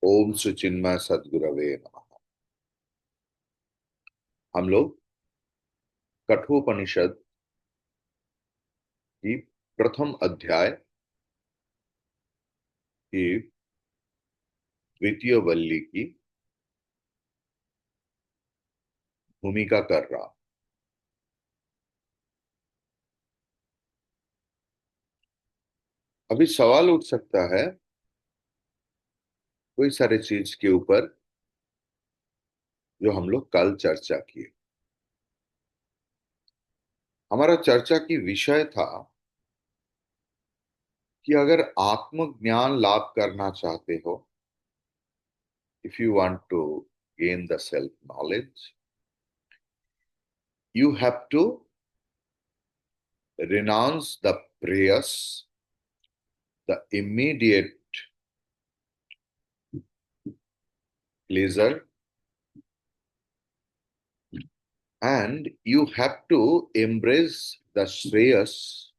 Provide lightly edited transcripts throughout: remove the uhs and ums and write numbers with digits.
ओम सुचिन्मय सद्गुरवे नमः। हम लोग कठोपनिषद की प्रथम अध्याय की द्वितीय वल्ली की भूमिका कर रहा। अभी सवाल उठ सकता है कोई सारे चीज के ऊपर जो हम लोग कल चर्चा किए। हमारा चर्चा की विषय था कि अगर आत्मज्ञान लाभ करना चाहते हो, if you want to gain the self knowledge, you have to renounce the prayers, the immediate pleasure, and you have to embrace the shreyas,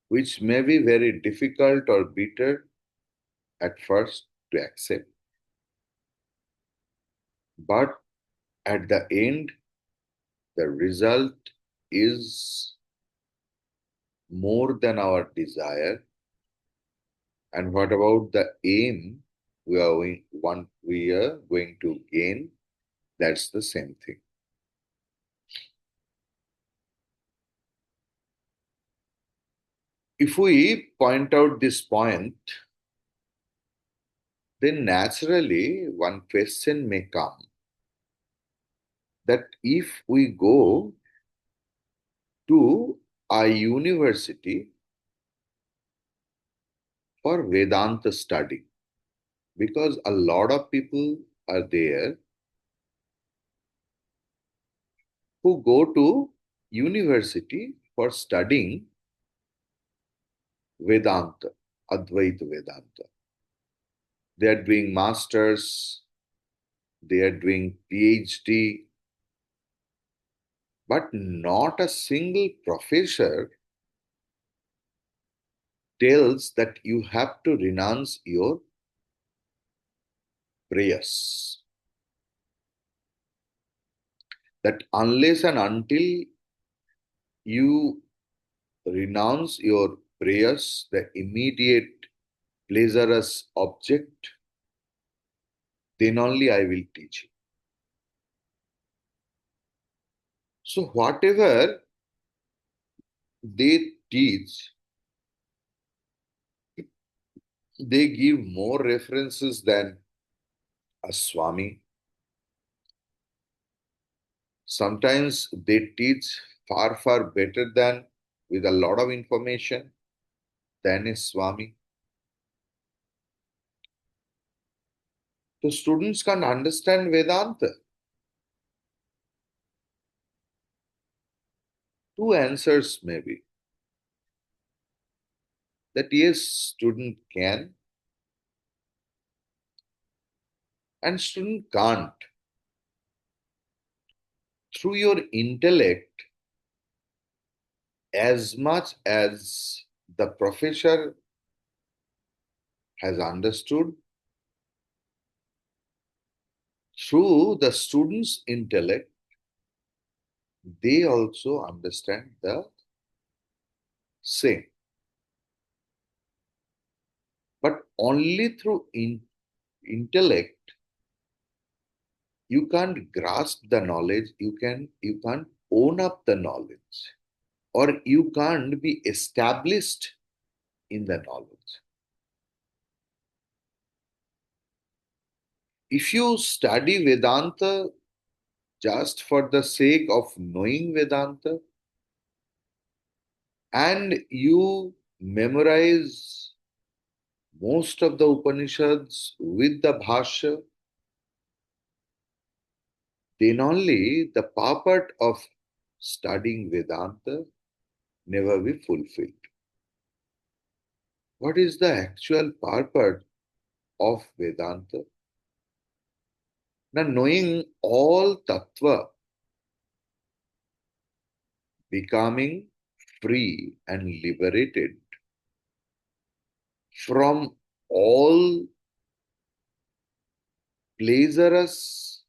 which may be very difficult or bitter at first to accept. But at the end, the result is more than our desire. And what about the aim we are going to gain? That's the same thing. If we point out this point, then naturally one question may come that if we go to a university for Vedanta study, because a lot of people are there who go to university for studying Vedanta, Advaita Vedanta. They are doing masters, they are doing PhD, but not a single professor tells that you have to renounce your prayers. That unless and until you renounce your prayers, the immediate pleasurous object, then only I will teach you. So, whatever they teach, they give more references than a Swami. Sometimes they teach far, far better than with a lot of information than a Swami. So, students can't understand Vedanta. Two answers maybe. That yes, student can and student can't. Through your intellect, as much as the professor has understood, through the student's intellect, they also understand the same. But only through intellect, you can't grasp the knowledge, you can't own up the knowledge, or you can't be established in the knowledge. If you study Vedanta just for the sake of knowing Vedanta, and you memorize most of the Upanishads with the Bhashya, then only the purport of studying Vedanta never be fulfilled. What is the actual purport of Vedanta? Now, knowing all tattva, becoming free and liberated from all pleasurous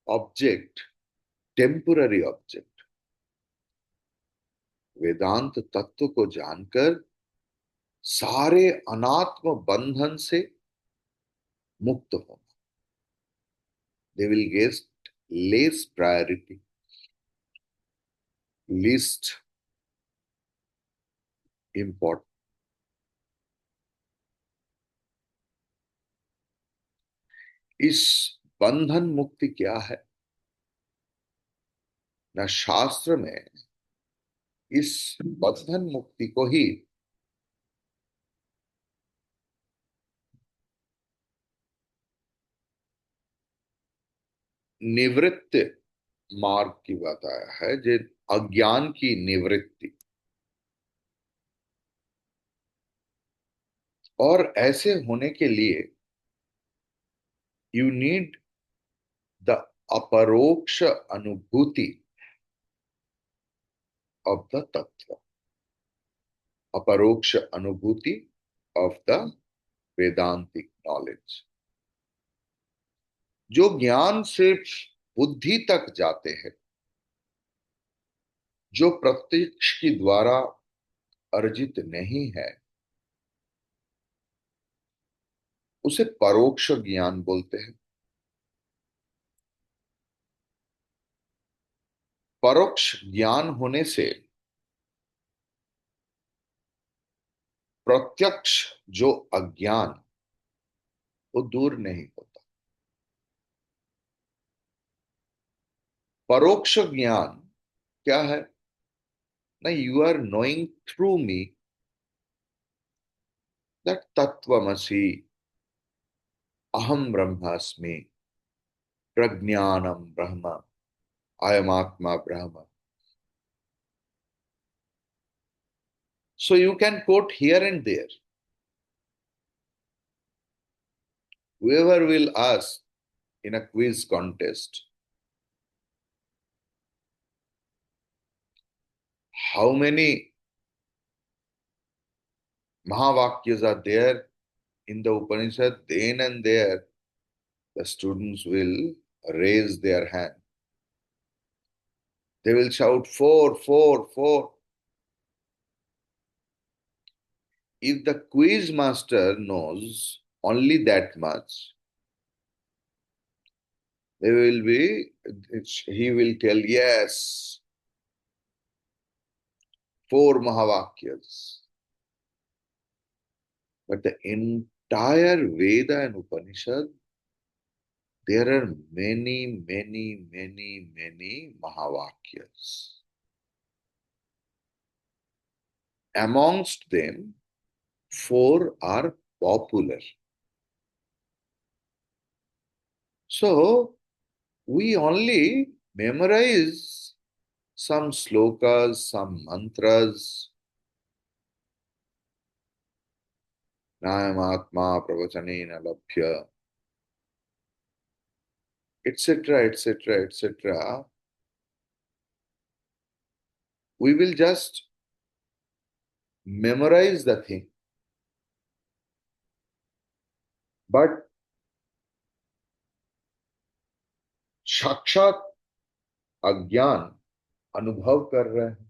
object, temporary object, वेदांत तत्व को जानकर सारे अनात्म बंधन से मुक्त होना. They will get less priority, least important. इस बंधन मुक्ति क्या है? न शास्त्र में इस बंधन मुक्ति को ही निवृत्त मार्ग की बताया है, जो अज्ञान की निवृत्ति. और ऐसे होने के लिए यू नीड द अपरोक्ष अनुभूति ऑफ द तत्व, अपरोक्ष अनुभूति ऑफ द वेदांतिक नॉलेज. जो ज्ञान सिर्फ बुद्धि तक जाते हैं, जो प्रत्यक्ष के द्वारा अर्जित नहीं है, उसे परोक्ष ज्ञान बोलते हैं. परोक्ष ज्ञान होने से प्रत्यक्ष जो अज्ञान वो दूर नहीं होता. परोक्ष ज्ञान क्या है ना? You are knowing through me that तत्वमसि, अहम ब्रह्मास्मि, प्रज्ञानम ब्रह्म, अयमात्मा ब्रह्म. So you can quote here and there. Whoever will ask in a quiz contest, how many Mahavakyas are there in the Upanishad, then and there the students will raise their hand. They will shout, four, four, four. If the quiz master knows only that much, they will be, he will tell, yes, four Mahavakyas. But the entire Veda and Upanishad, there are many, many, many, many Mahavakyas. Amongst them, four are popular. So, we only memorize some slokas, some mantras. Nayam Atma Pravachanena Labhya, etc., etc., etc. We will just memorize the thing. But साक्षात अज्ञान अनुभव कर रहे हैं.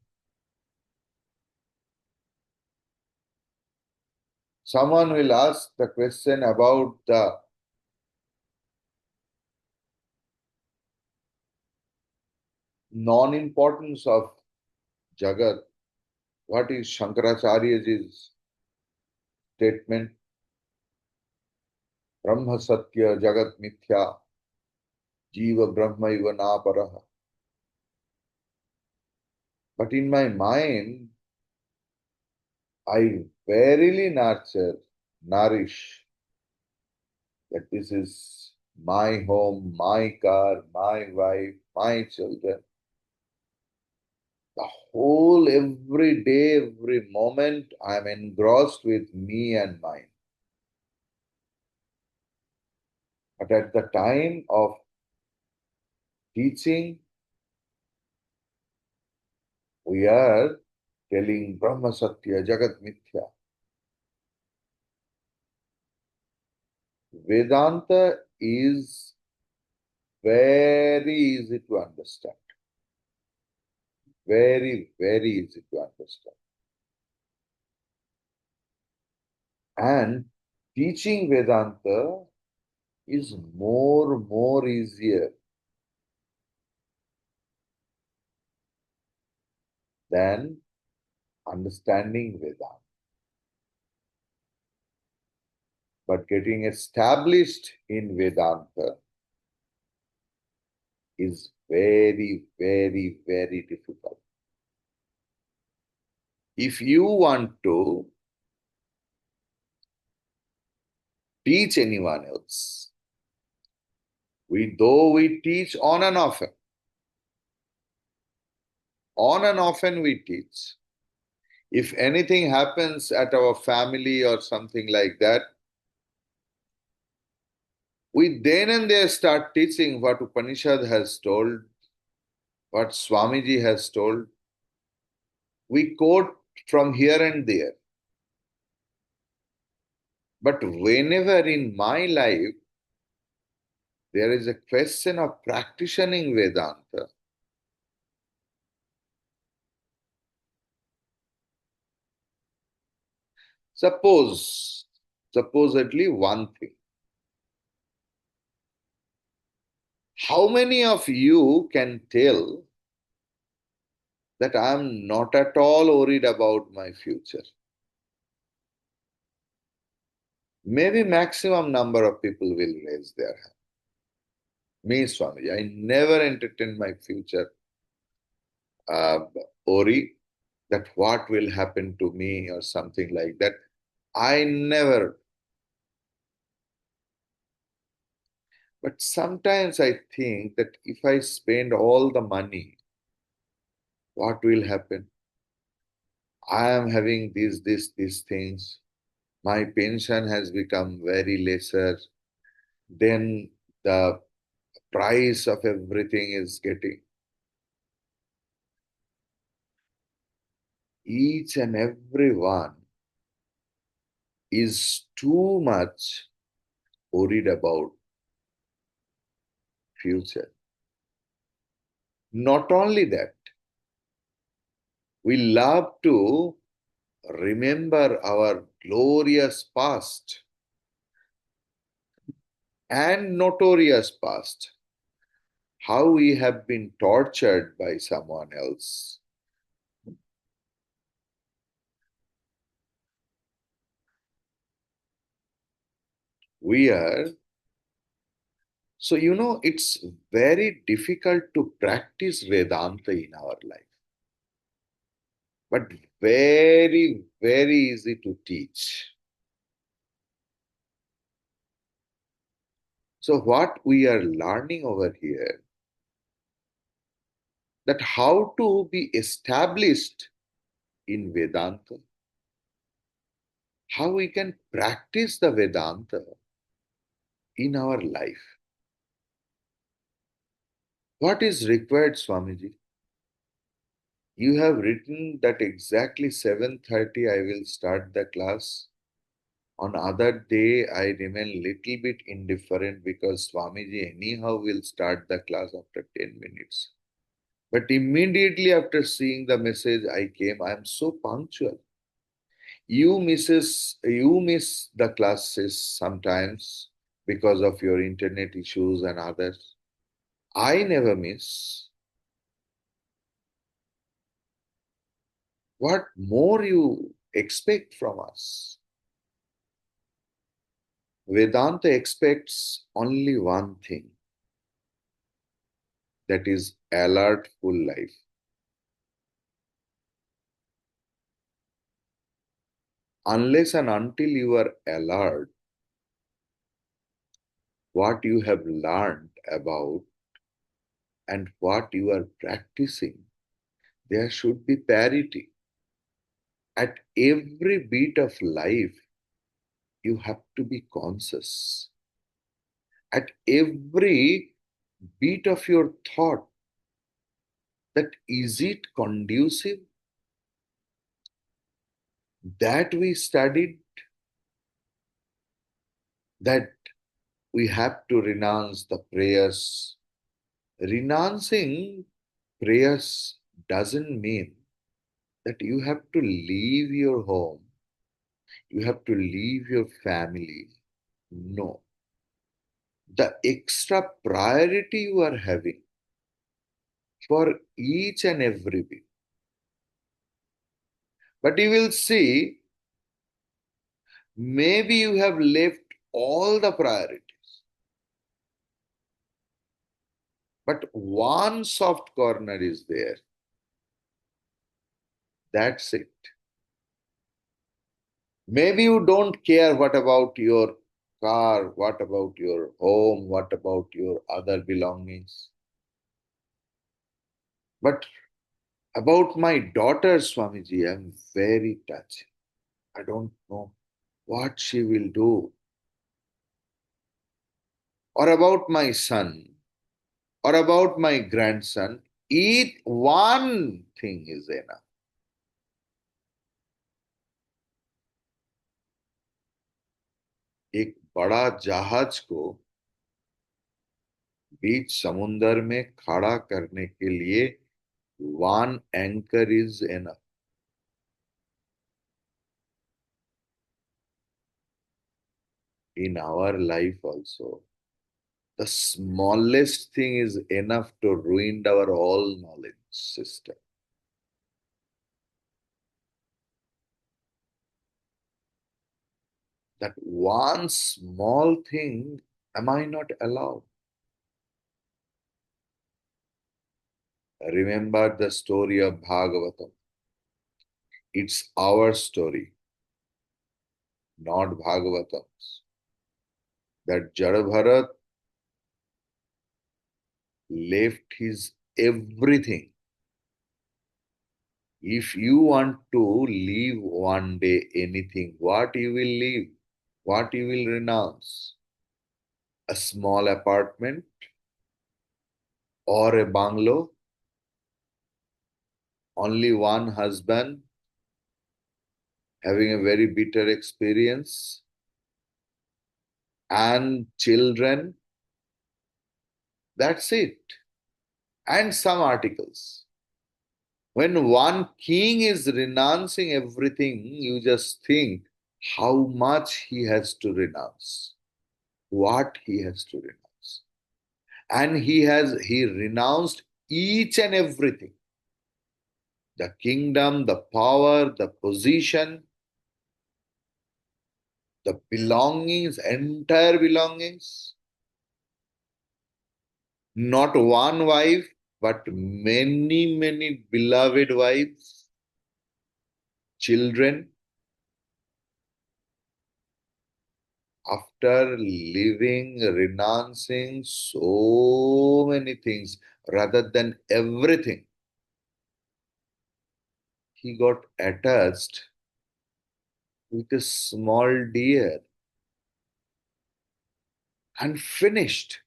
Someone will ask the question about the non-importance of Jagat. What is Shankaracharya's statement? Brahma Satya Jagat Mithya Jiva Brahma Iva Naparaha. But in my mind, I verily nourish that this is my home, my car, my wife, my children. The whole, every day, every moment, I am engrossed with me and mine. But at the time of teaching, we are telling Brahma Satya Jagat Mithya. Vedanta is very easy to understand. Very, very easy to understand. And teaching Vedanta is more easier than understanding Vedanta. But getting established in Vedanta is very difficult. If you want to teach anyone else, though we teach on and often we teach. If anything happens at our family or something like that, we then and there start teaching what Upanishad has told, what Swamiji has told. We quote from here and there. But whenever in my life there is a question of practicing Vedanta, supposedly one thing. How many of you can tell that I am not at all worried about my future? Maybe maximum number of people will raise their hand. Me, Swamiji, I never entertain my future uh, worry that what will happen to me or something like that. I never. But sometimes I think that if I spend all the money, what will happen? I am having these things. My pension has become very lesser. Then the price of everything is getting. Each and every one is too much worried about future. Not only that, we love to remember our glorious past and notorious past, how we have been tortured by someone else. We are, so it's very difficult to practice Vedanta in our life, but very easy to teach. So, what we are learning over here, that how to be established in Vedanta, how we can practice the Vedanta in our life. What is required, Swamiji? You have written that exactly 7:30 I will start the class. On other day, I remain little bit indifferent because Swamiji anyhow will start the class after 10 minutes. But immediately after seeing the message I came, I am so punctual. You miss the classes sometimes because of your internet issues and others. I never miss. What more you expect from us? Vedanta expects only one thing, that is alert full life. Unless and until you are alert, what you have learned about and what you are practicing, there should be parity. At every beat of life, you have to be conscious. At every beat of your thought, that is it conducive? That we studied, that we have to renounce the prayers. Renouncing prayers doesn't mean that you have to leave your home, you have to leave your family. No. The extra priority you are having for each and every week. But you will see, maybe you have left all the priorities, but one soft corner is there. That's it. Maybe you don't care what about your car, what about your home, what about your other belongings. But about my daughter, Swamiji, I'm very touched. I don't know what she will do. Or about my son, or about my grandson. Each one thing is enough. एक बड़ा जहाज को बीच समुंदर में खड़ा करने के लिए one anchor is enough. In our life also, the smallest thing is enough to ruin our whole knowledge system. That one small thing, am I not allowed? Remember the story of Bhagavatam. It's our story, not Bhagavatam's. That Jadabharat left his everything. If you want to leave one day anything, what you will leave? What you will renounce? A small apartment or a bungalow? Only one husband having a very bitter experience and children? That's it. And some articles. When one king is renouncing everything, you just think how much he has to renounce, what he has to renounce. And he renounced each and everything. The kingdom, the power, the position, the belongings, entire belongings. Not one wife, but many, many beloved wives, children. After living, renouncing so many things rather than everything, he got attached with a small deer and finished.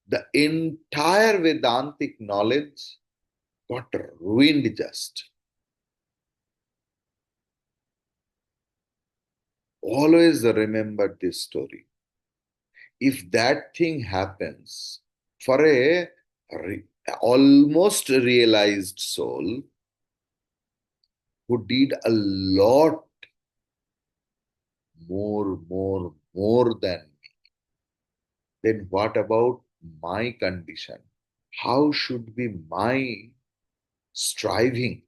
The entire Vedantic knowledge got ruined just. Always remember this story. If that thing happens for a almost realized soul who did a lot more than me, then what about my condition? How should be my striving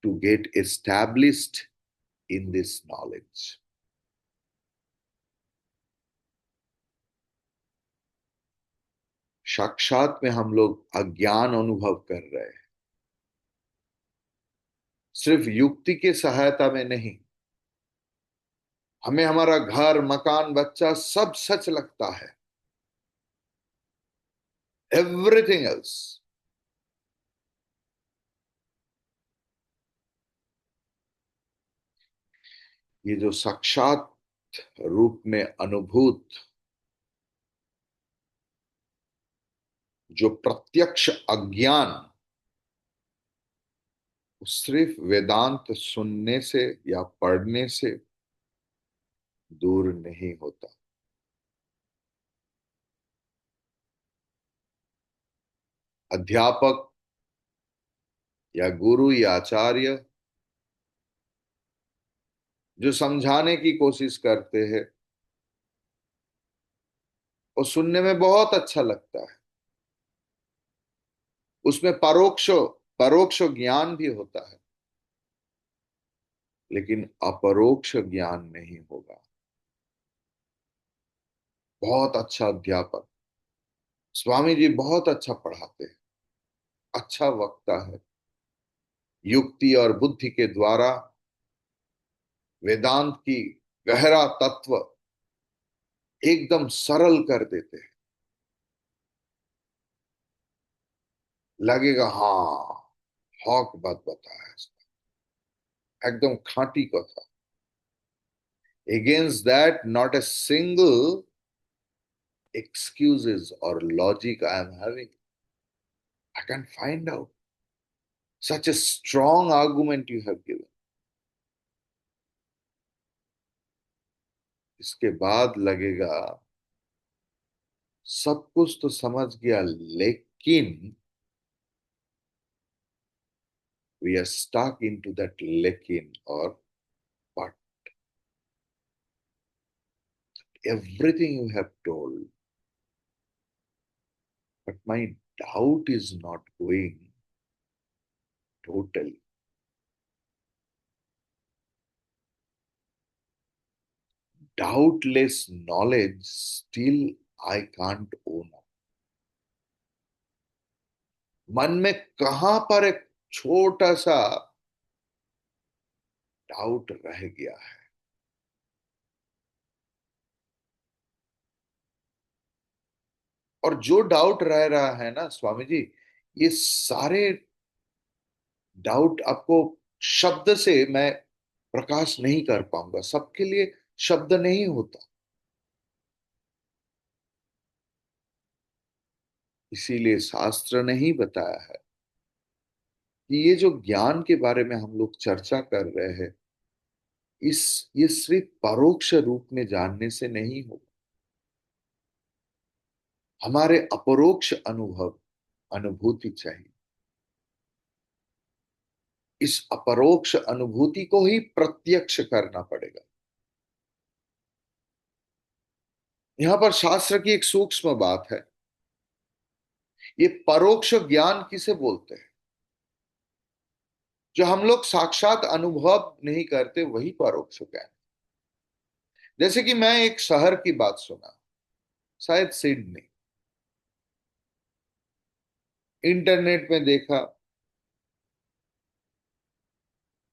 to get established in this knowledge? साक्षात में हम लोग अज्ञान अनुभव कर रहे हैं, सिर्फ युक्ति के सहायता में नहीं। हमें हमारा घर, मकान, बच्चा सब सच लगता है, एवरीथिंग एल्स। ये जो साक्षात रूप में अनुभूत, जो प्रत्यक्ष अज्ञान, सिर्फ वेदांत सुनने से या पढ़ने से दूर नहीं होता। अध्यापक या गुरु या आचार्य जो समझाने की कोशिश करते हैं, वो सुनने में बहुत अच्छा लगता है। उसमें परोक्ष परोक्ष ज्ञान भी होता है, लेकिन अपरोक्ष ज्ञान नहीं होगा। बहुत अच्छा अध्यापक, स्वामी जी बहुत अच्छा पढ़ाते हैं, अच्छा वक्ता है, युक्ति और बुद्धि के द्वारा वेदांत की गहरा तत्व एकदम सरल कर देते हैं। लगेगा हाँ, हक बात बताया इसने, एकदम खांटी कथा। Against that, not a single excuses or logic I am having. I can find out. Such a strong argument you have given. इसके बाद लगेगा सब कुछ तो समझ गया, लेकिन we are stuck into that lekin or but. Everything you have told, but my doubt is not going totally. Doubtless knowledge still I can't own up. मन में कहां पर एक छोटा सा डाउट रह गया है। और जो डाउट रह रहा है ना स्वामी जी, ये सारे डाउट आपको शब्द से मैं प्रकाश नहीं कर पाऊंगा, सबके लिए शब्द नहीं होता। इसीलिए शास्त्र ने ही बताया है कि ये जो ज्ञान के बारे में हम लोग चर्चा कर रहे हैं, इस ये सिर्फ परोक्ष रूप में जानने से नहीं होगा। हमारे अपरोक्ष अनुभव अनुभूति चाहिए। इस अपरोक्ष अनुभूति को ही प्रत्यक्ष करना पड़ेगा। यहां पर शास्त्र की एक सूक्ष्म बात है। ये परोक्ष ज्ञान किसे बोलते हैं? जो हम लोग साक्षात अनुभव नहीं करते वही परोक्ष ज्ञान। जैसे कि मैं एक शहर की बात सुना, शायद सिडनी, इंटरनेट में देखा,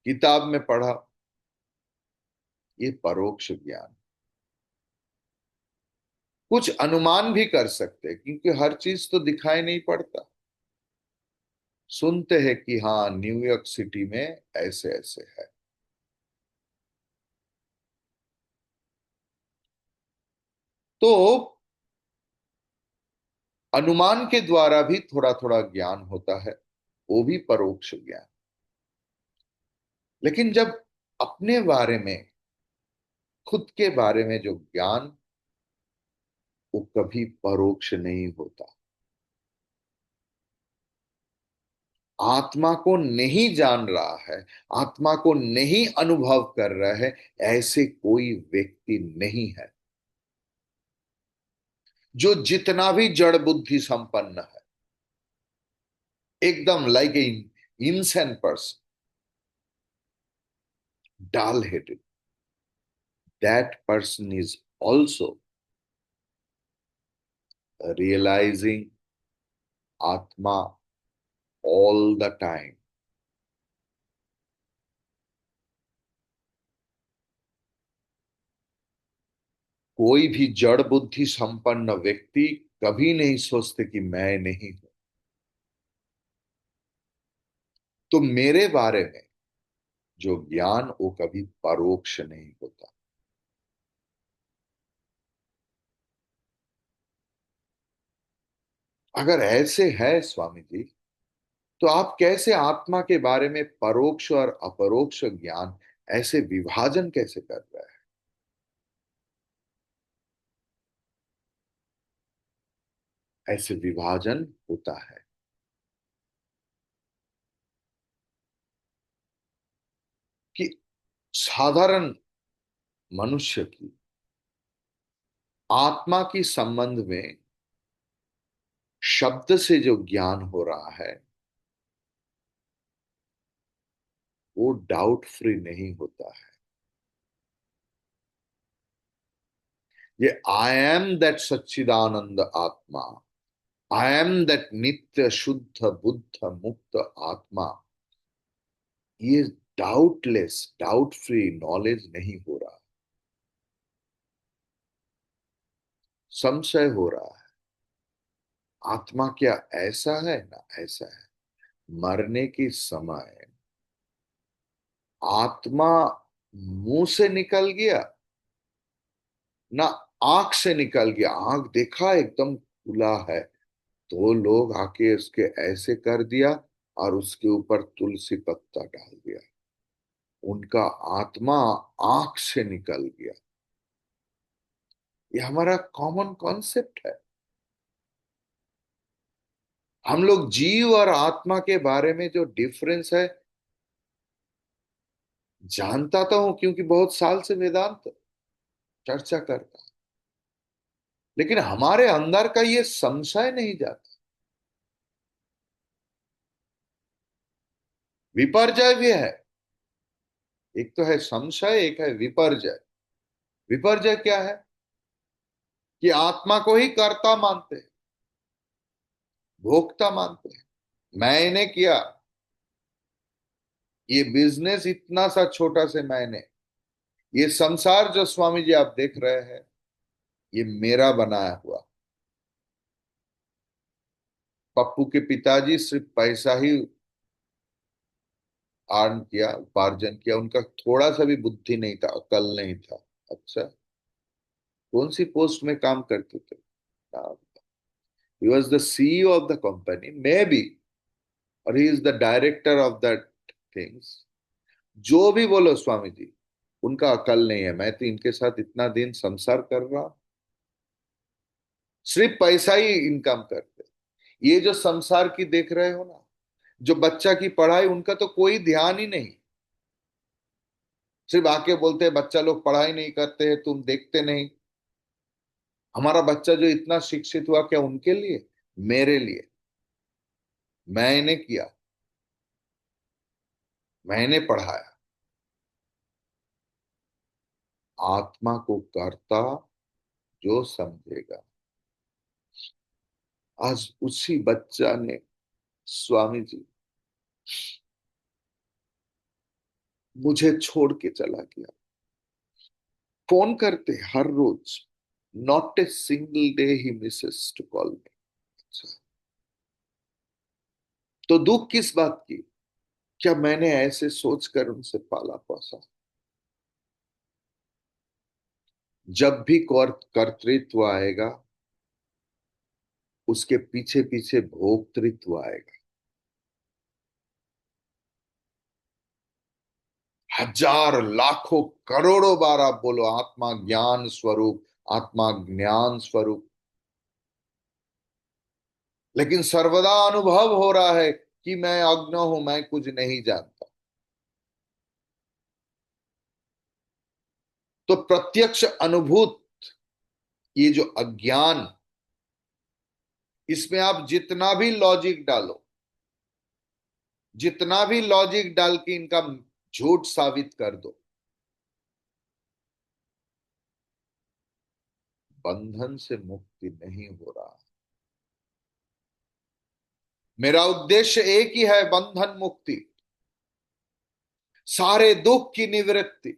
किताब में पढ़ा, ये परोक्ष ज्ञान। कुछ अनुमान भी कर सकते हैं, क्योंकि हर चीज तो दिखाई नहीं पड़ता। सुनते हैं कि हाँ, न्यूयॉर्क सिटी में ऐसे ऐसे है। तो अनुमान के द्वारा भी थोड़ा थोड़ा ज्ञान होता है, वो भी परोक्ष ज्ञान। लेकिन जब अपने बारे में, खुद के बारे में जो ज्ञान, वो कभी परोक्ष नहीं होता। आत्मा को नहीं जान रहा है, आत्मा को नहीं अनुभव कर रहा है, ऐसे कोई व्यक्ति नहीं है जो जितना भी जड़ बुद्धि संपन्न है, एकदम लाइक ए इंसान person, dull headed, that person is also realizing Atma all the time. कोई भी जड़ बुद्धि संपन्न व्यक्ति कभी नहीं सोचते कि मैं नहीं हूं। तो मेरे बारे में जो ज्ञान, वो कभी परोक्ष नहीं होता। अगर ऐसे है स्वामी जी, तो आप कैसे आत्मा के बारे में परोक्ष और अपरोक्ष ज्ञान, ऐसे विभाजन कैसे कर रहे हैं? ऐसे विभाजन होता है। साधारण मनुष्य की आत्मा की संबंध में शब्द से जो ज्ञान हो रहा है वो डाउट फ्री नहीं होता है। ये आई एम दैट सच्चिदानंद आत्मा, आई एम दैट नित्य शुद्ध बुद्ध मुक्त आत्मा, ये डाउटलेस डाउट फ्री नॉलेज नहीं हो रहा, संशय हो रहा है। आत्मा क्या ऐसा है ना ऐसा है। मरने के समय आत्मा मुंह से निकल गया ना आंख से निकल गया। आंख देखा एकदम खुला है, तो लोग आके उसके ऐसे कर दिया और उसके ऊपर तुलसी पत्ता डाल दिया। उनका आत्मा आंख से निकल गया। ये हमारा कॉमन कॉन्सेप्ट है। हम लोग जीव और आत्मा के बारे में जो डिफरेंस है जानता तो हूं, क्योंकि बहुत साल से वेदांत चर्चा करता, लेकिन हमारे अंदर का ये संशय नहीं जाता। विपर्जय भी है। एक तो है संशय, एक है विपर्जय। विपर्जय क्या है कि आत्मा को ही कर्ता मानते हैं, भोक्ता मानते हैं। मैंने किया ये बिजनेस, इतना सा छोटा से मैंने, ये संसार जो स्वामी जी आप देख रहे हैं ये मेरा बनाया हुआ। पप्पू के पिताजी सिर्फ पैसा ही अर्न किया, उपार्जन किया, उनका थोड़ा सा भी बुद्धि नहीं था, अकल नहीं था। अच्छा, कौन सी पोस्ट में काम करते थे? He was the CEO of the company may be, और he is the director of that things. जो भी बोलो स्वामी जी, उनका अकल नहीं है। मैं तो इनके साथ इतना दिन संसार कर रहा, सिर्फ पैसा ही इनकम करते। ये जो संसार की देख रहे हो ना, जो बच्चा की पढ़ाई, उनका तो कोई ध्यान ही नहीं। सिर्फ आके बोलते हैं बच्चा लोग पढ़ाई नहीं करते हैं, तुम देखते नहीं। हमारा बच्चा जो इतना शिक्षित हुआ, क्या उनके लिए? मेरे लिए। मैंने किया, मैंने पढ़ाया। आत्मा को कर्ता जो समझेगा। आज उसी बच्चा ने, स्वामी जी, मुझे छोड़ के चला गया। फोन करते हर रोज, not a single day he misses to call me. अच्छा, तो दुख किस बात की? क्या मैंने ऐसे सोचकर उनसे पाला पोसा? जब भी कर्तृत्व आएगा, उसके पीछे पीछे भोक्तृत्व आएगा। हजार लाखों करोड़ों बार आप बोलो आत्मा ज्ञान स्वरूप, आत्मा ज्ञान स्वरूप, लेकिन सर्वदा अनुभव हो रहा है कि मैं अज्ञ हूं, मैं कुछ नहीं जानता। तो प्रत्यक्ष अनुभूत ये जो अज्ञान, इसमें आप जितना भी लॉजिक डालो, जितना भी लॉजिक डाल के इनका झूठ साबित कर दो, बंधन से मुक्ति नहीं हो रहा। मेरा उद्देश्य एक ही है, बंधन मुक्ति, सारे दुख की निवृत्ति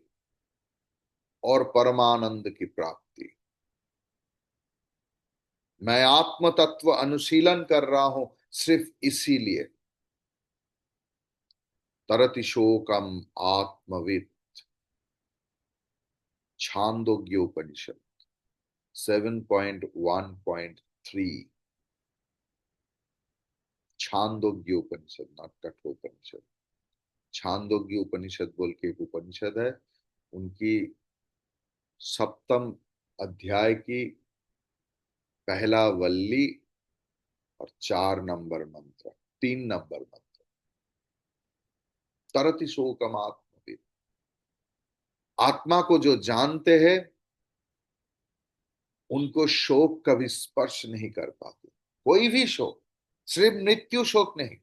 और परमानंद की प्राप्ति। मैं आत्म तत्व अनुशीलन कर रहा हूं सिर्फ इसीलिए। तरति शोकम आत्मविद, छांदोग्योपनिषद 7.1.3। छांदोग्य उपनिषद, नॉट कठोपनिषद। छांदोग्य उपनिषद बोल के एक उपनिषद है, उनकी सप्तम अध्याय की पहला वल्ली और 4 नंबर मंत्र, 3 नंबर मंत्र, तरति शोकम आत्मविद। आत्मा को जो जानते हैं उनको शोक कभी स्पर्श नहीं कर पाते। कोई भी शोक, सिर्फ मृत्यु शोक नहीं।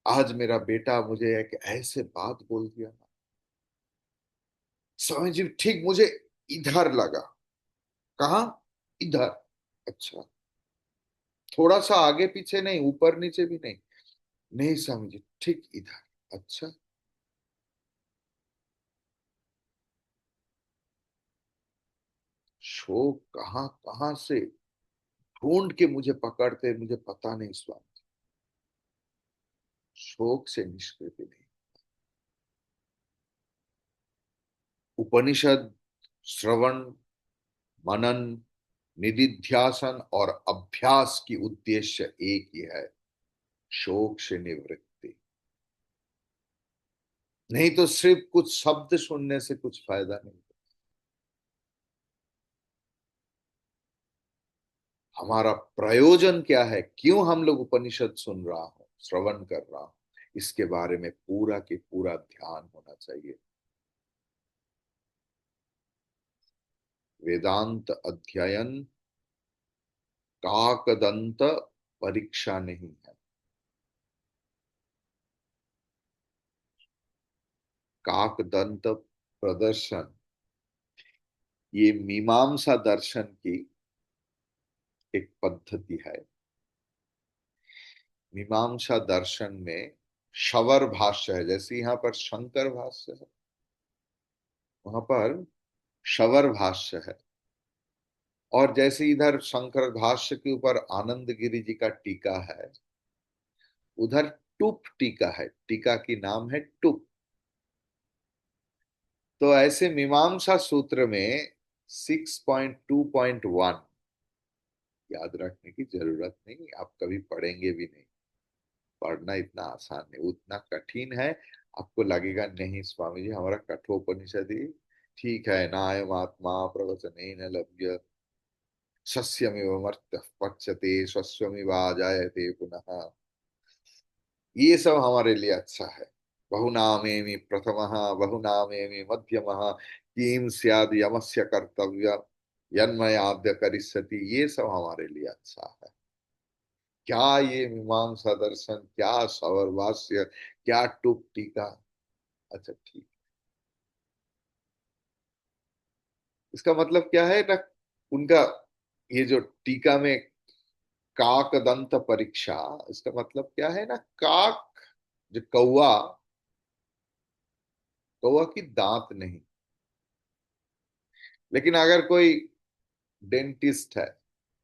आज मेरा बेटा मुझे एक ऐसे बात बोल दिया ना, स्वामी जी ठीक मुझे इधर लगा। कहा? इधर। अच्छा, थोड़ा सा आगे पीछे नहीं, ऊपर नीचे भी नहीं। नहीं स्वामी जी, ठीक इधर। अच्छा, शोक कहाँ कहाँ से ढूंढ के मुझे पकड़ते, मुझे पता नहीं स्वामी। शोक से निष्कृति नहीं। उपनिषद श्रवण, मनन, निदिध्यासन और अभ्यास की उद्देश्य एक ही है, शोक से निवृत्ति। नहीं तो सिर्फ कुछ शब्द सुनने से कुछ फायदा नहीं। हमारा प्रयोजन क्या है, क्यों हम लोग उपनिषद सुन रहा हूं, श्रवण कर रहा हूं, इसके बारे में पूरा के पूरा ध्यान होना चाहिए। वेदांत अध्ययन काकदंत परीक्षा नहीं है। काकदंत प्रदर्शन ये मीमांसा दर्शन की एक पद्धति है। मीमांसा दर्शन में शवर भाष्य है, जैसे यहाँ पर शंकर भाष्य है, वहां पर शवर भाष्य है। और जैसे इधर शंकर भाष्य के ऊपर आनंद गिरि जी का टीका है, उधर टुप टीका है, टीका की नाम है टुप। तो ऐसे मीमांसा सूत्र में 6.2.1 याद रखने की जरूरत नहीं, आप कभी पढ़ेंगे भी नहीं। पढ़ना इतना आसान नहीं, उतना कठिन है। आपको लगेगा नहीं स्वामी जी हमारा कठोपनिषद ही ठीक है, नायम आत्मा प्रवचन न लभ्य सस्यमिव मर्त्य पच्यते स्वस्वमिव जायते पुनः, ये सब हमारे लिए अच्छा है। बहुनामेमि प्रथमः बहुनामेमि मध्यमः किम स्याद् यमस्य कर्तव्य यन्मयाद्य करिष्यति, ये सब हमारे लिए अच्छा है। क्या ये मीमांसा दर्शन, क्या सवर भाष्य, क्या टुक टीका। अच्छा ठीक, इसका मतलब क्या है ना, उनका ये जो टीका में काक दंत परीक्षा, इसका मतलब क्या है ना, काक जो कौवा, कौवा की दांत नहीं। लेकिन अगर कोई डेंटिस्ट है,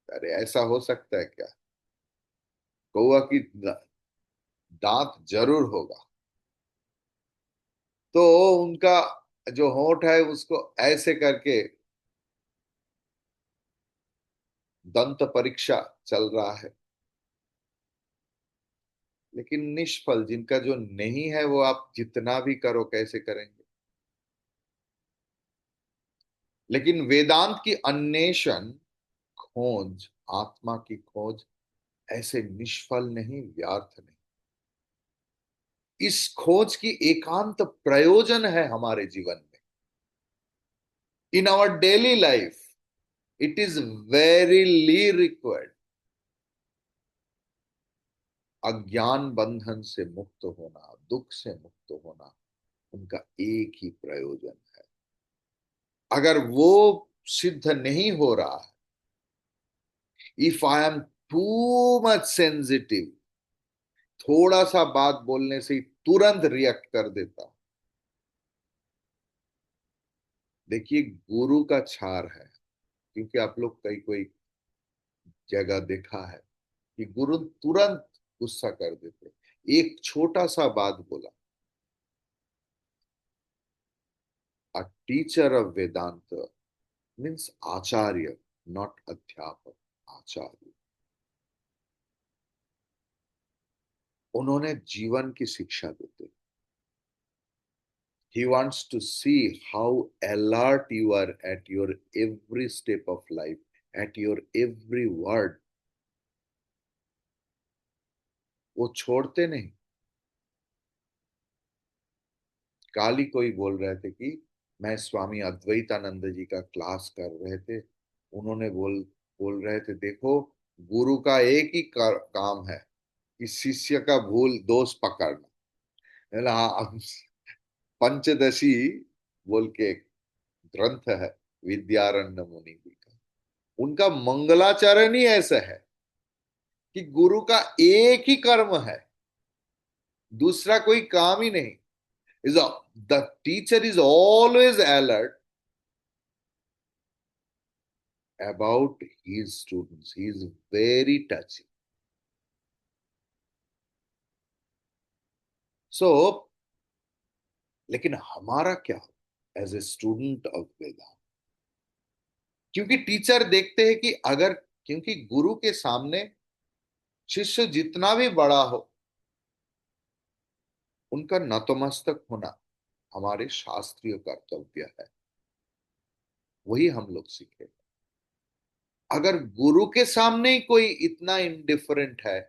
अरे ऐसा हो सकता है क्या, कौवा की दांत जरूर होगा। तो उनका जो होंठ है उसको ऐसे करके दंत परीक्षा चल रहा है। लेकिन निष्फल, जिनका जो नहीं है वो आप जितना भी करो कैसे करेंगे। लेकिन वेदांत की अन्वेषण, खोज, आत्मा की खोज ऐसे निष्फल नहीं, व्यर्थ नहीं। इस खोज की एकांत प्रयोजन है हमारे जीवन में, in our daily life it is verily required. अज्ञान बंधन से मुक्त होना, दुख से मुक्त होना, उनका एक ही प्रयोजन है। अगर वो सिद्ध नहीं हो रहा है, if I am too much sensitive, थोड़ा सा बात बोलने से ही तुरंत रिएक्ट कर देता, देखिए गुरु का छार है। क्योंकि आप लोग कई कोई जगह देखा है कि गुरु तुरंत गुस्सा कर देते, एक छोटा सा बात बोला। A teacher of Vedanta means आचार्य, नॉट अध्यापक, आचार्य। उन्होंने जीवन की शिक्षा देते। He wants to see how alert you are at your every step of life, at your every word. वो छोड़ते नहीं। कल ही कोई बोल रहे थे कि मैं स्वामी अद्वैतानंद जी का क्लास कर रहे थे, उन्होंने बोल बोल रहे थे, देखो गुरु का एक ही काम है कि शिष्य का भूल दोष पकड़ना। बोला, हाँ पंचदशी बोल के एक ग्रंथ है विद्यारण्य मुनि जी का, उनका मंगलाचरण ही ऐसा है कि गुरु का एक ही कर्म है, दूसरा कोई काम ही नहीं। is a, the teacher is always alert about his students. He is very touchy. So, लेकिन हमारा क्या एज ए स्टूडेंट ऑफ वेदांत, क्योंकि टीचर देखते हैं कि अगर, क्योंकि गुरु के सामने शिष्य जितना भी बड़ा हो, उनका नतमस्तक होना हमारे शास्त्रीय कर्तव्य है, वही हम लोग सीखे। अगर गुरु के सामने ही कोई इतना इनडिफरेंट है,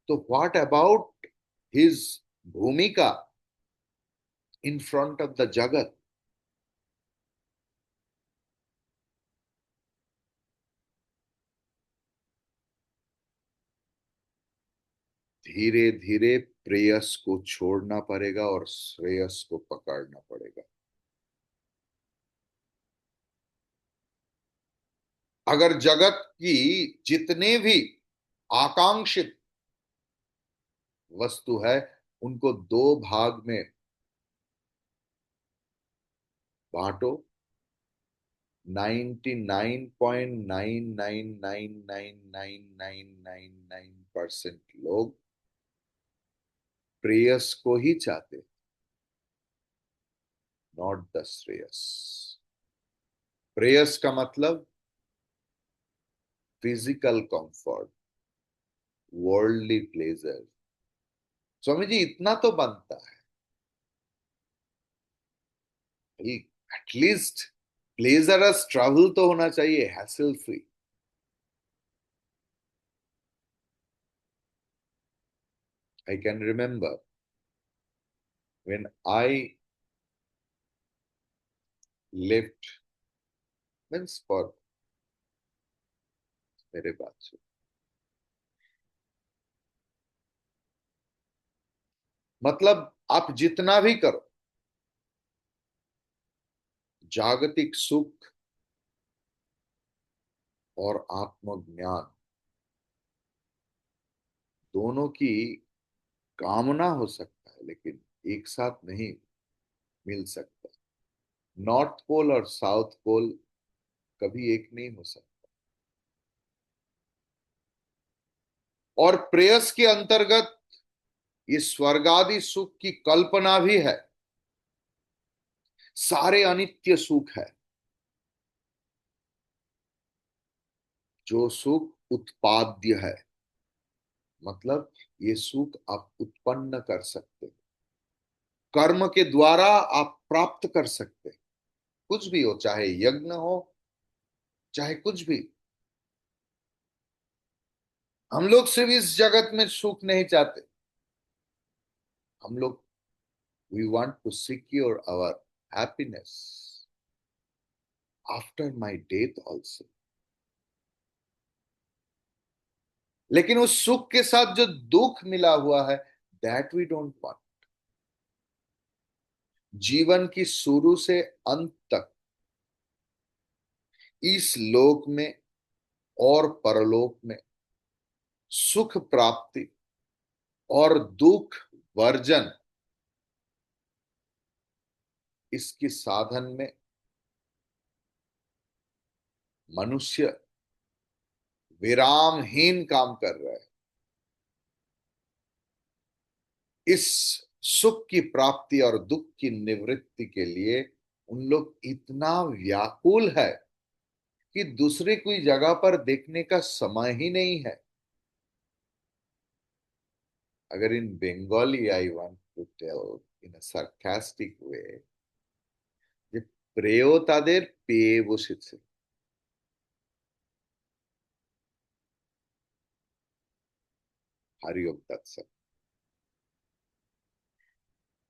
तो व्हाट अबाउट हिज भूमिका इन फ्रंट ऑफ द जगत। धीरे धीरे प्रेयस को छोड़ना पड़ेगा और श्रेयस को पकड़ना पड़ेगा। अगर जगत की जितने भी आकांक्षित वस्तु है, उनको दो भाग में बांटो, 99.9999999% लोग प्रेयस को ही चाहते, नॉट द श्रेयस। प्रेयस का मतलब physical comfort, worldly pleasure. Swami ji इतना तो बनता है, एटलीस्ट प्लेजरस ट्रैवल तो होना चाहिए, hassle free. I can remember when I lived, means for, मेरे बात से मतलब आप जितना भी करो, जागतिक सुख और आत्मज्ञान दोनों की कामना हो सकता है, लेकिन एक साथ नहीं मिल सकता। नॉर्थ पोल और साउथ पोल कभी एक नहीं हो सकता। और प्रेयस के अंतर्गत ये स्वर्गादि सुख की कल्पना भी है। सारे अनित्य सुख है, जो सुख उत्पाद्य है, मतलब ये सुख आप उत्पन्न कर सकते, कर्म के द्वारा आप प्राप्त कर सकते। कुछ भी हो, चाहे यज्ञ हो, चाहे कुछ भी। हम लोग सिर्फ इस जगत में सुख नहीं चाहते, हम लोग we want to secure our happiness after my death also. लेकिन उस सुख के साथ जो दुख मिला हुआ है, दैट वी डोंट वांट। जीवन की शुरू से अंत तक इस लोक में और परलोक में सुख प्राप्ति और दुख वर्जन, इसकी साधन में मनुष्य विरामहीन काम कर रहा है। इस सुख की प्राप्ति और दुख की निवृत्ति के लिए उन लोग इतना व्याकुल है कि दूसरी कोई जगह पर देखने का समय ही नहीं है। अगर in Bengali I want to tell in a sarcastic way, যে প্রেয় তাদের পেয়ে বসেছে। हरिओम तत्सत।